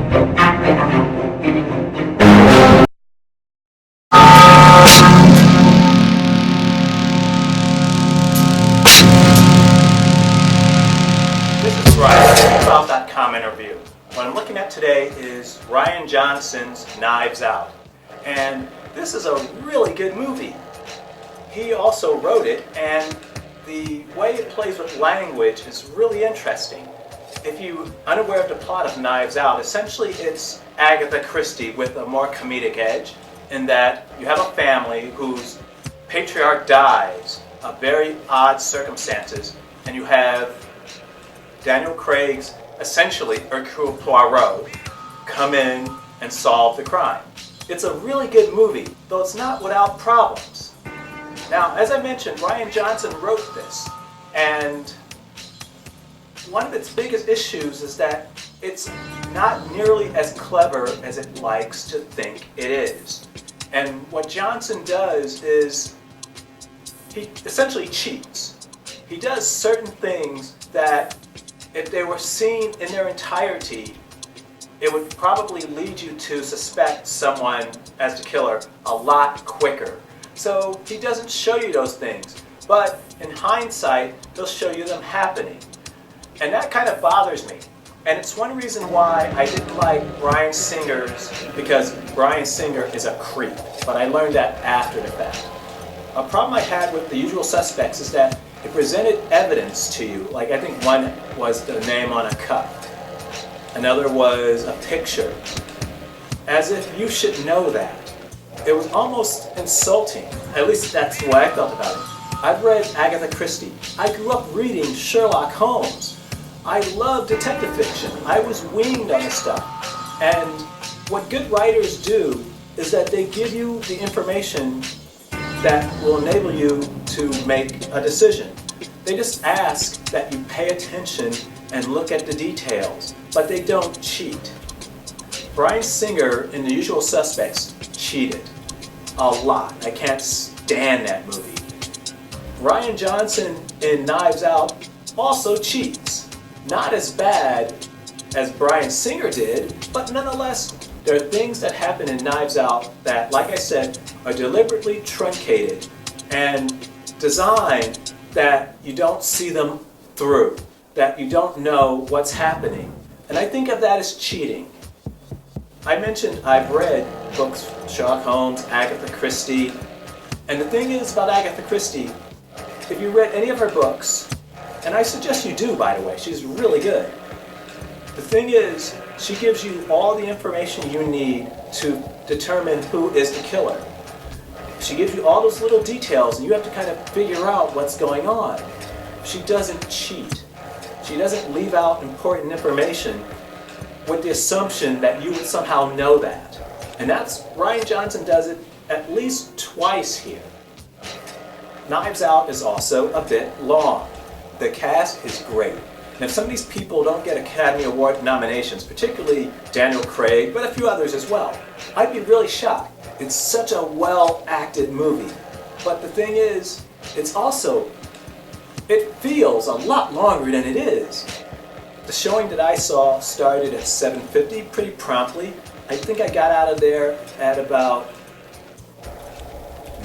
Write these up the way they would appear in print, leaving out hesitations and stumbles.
This is Rian, About.com interview. What I'm looking at today is Rian Johnson's Knives Out. And this is a really good movie. He also wrote it, and the way it plays with language is really interesting. If you're unaware of the plot of Knives Out, essentially it's Agatha Christie with a more comedic edge, in that you have a family whose patriarch dies of very odd circumstances, and you have Daniel Craig's, essentially Hercule Poirot, come in and solve the crime. It's a really good movie, though it's not without problems. Now, as I mentioned, Rian Johnson wrote this, and one of its biggest issues is that it's not nearly as clever as it likes to think it is. And what Johnson does is he essentially cheats. He does certain things that, if they were seen in their entirety, it would probably lead you to suspect someone as the killer a lot quicker. So he doesn't show you those things, but in hindsight, he'll show you them happening. And that kind of bothers me. And it's one reason why I didn't like Bryan Singer's, because Bryan Singer is a creep. But I learned that after the fact. A problem I had with The Usual Suspects is that it presented evidence to you. Like, I think one was the name on a cup. Another was a picture. As if you should know that. It was almost insulting. At least that's the way I felt about it. I've read Agatha Christie. I grew up reading Sherlock Holmes. I love detective fiction. I was weaned on this stuff. And what good writers do is that they give you the information that will enable you to make a decision. They just ask that you pay attention and look at the details, but they don't cheat. Bryan Singer in The Usual Suspects cheated a lot. I can't stand that movie. Rian Johnson in Knives Out also cheats. Not as bad as Bryan Singer did, but nonetheless, there are things that happen in Knives Out that, like I said, are deliberately truncated and designed that you don't see them through, that you don't know what's happening. And I think of that as cheating. I mentioned I've read books, Sherlock Holmes, Agatha Christie, and the thing is about Agatha Christie, if you read any of her books, and I suggest you do, by the way, she's really good. The thing is, she gives you all the information you need to determine who is the killer. She gives you all those little details, and you have to kind of figure out what's going on. She doesn't cheat. She doesn't leave out important information with the assumption that you would somehow know that. And that's, Rian Johnson does it at least twice here. Knives Out is also a bit long. The cast is great. And if some of these people don't get Academy Award nominations, particularly Daniel Craig, but a few others as well, I'd be really shocked. It's such a well-acted movie. But the thing is, it feels a lot longer than it is. The showing that I saw started at 7:50 pretty promptly. I think I got out of there at about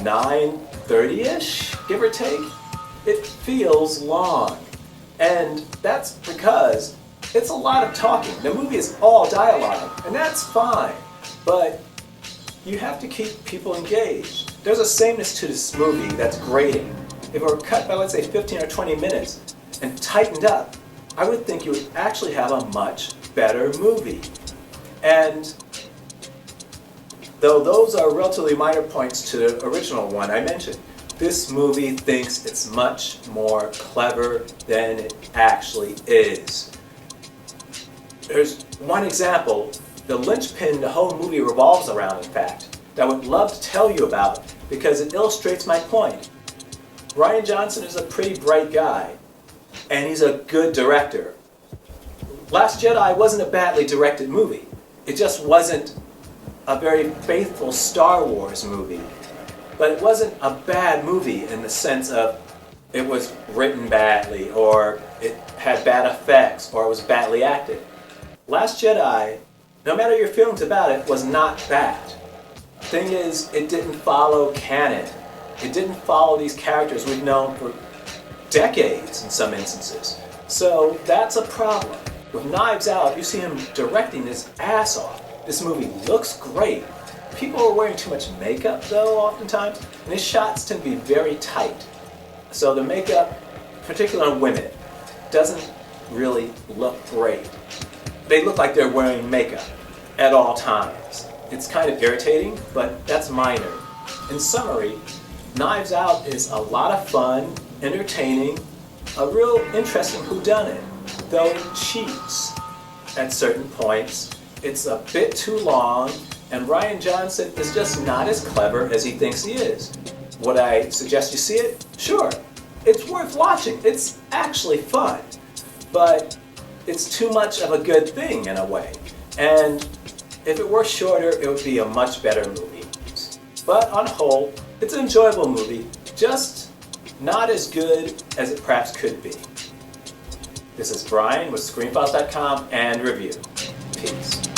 9:30-ish, give or take. It feels long. And that's because it's a lot of talking. The movie is all dialogue, and that's fine. But you have to keep people engaged. There's a sameness to this movie that's grating. If it were cut by, let's say, 15 or 20 minutes and tightened up, I would think you would actually have a much better movie. And though those are relatively minor points to the original one I mentioned, this movie thinks it's much more clever than it actually is. There's one example, the linchpin the whole movie revolves around, in fact, that I would love to tell you about because it illustrates my point. Rian Johnson is a pretty bright guy, and he's a good director. Last Jedi wasn't a badly directed movie. It just wasn't a very faithful Star Wars movie. But it wasn't a bad movie in the sense of it was written badly, or it had bad effects, or it was badly acted. Last Jedi no matter your feelings about it, was not bad. Thing is, it didn't follow canon. It didn't follow these characters we've known for decades in some instances. So that's a problem. With Knives Out, you see him directing his ass off. This movie looks great. People are wearing too much makeup though, oftentimes, and his shots tend to be very tight. So the makeup, particularly on women, doesn't really look great. They look like they're wearing makeup at all times. It's kind of irritating, but that's minor. In summary, Knives Out is a lot of fun, entertaining, a real interesting whodunit, though it cheats at certain points. It's a bit too long, and Rian Johnson is just not as clever as he thinks he is. Would I suggest you see it? Sure. It's worth watching. It's actually fun. But it's too much of a good thing in a way. And if it were shorter, it would be a much better movie. But on whole, it's an enjoyable movie, just not as good as it perhaps could be. This is Brian with ScreenFiles.com and Review. Peace.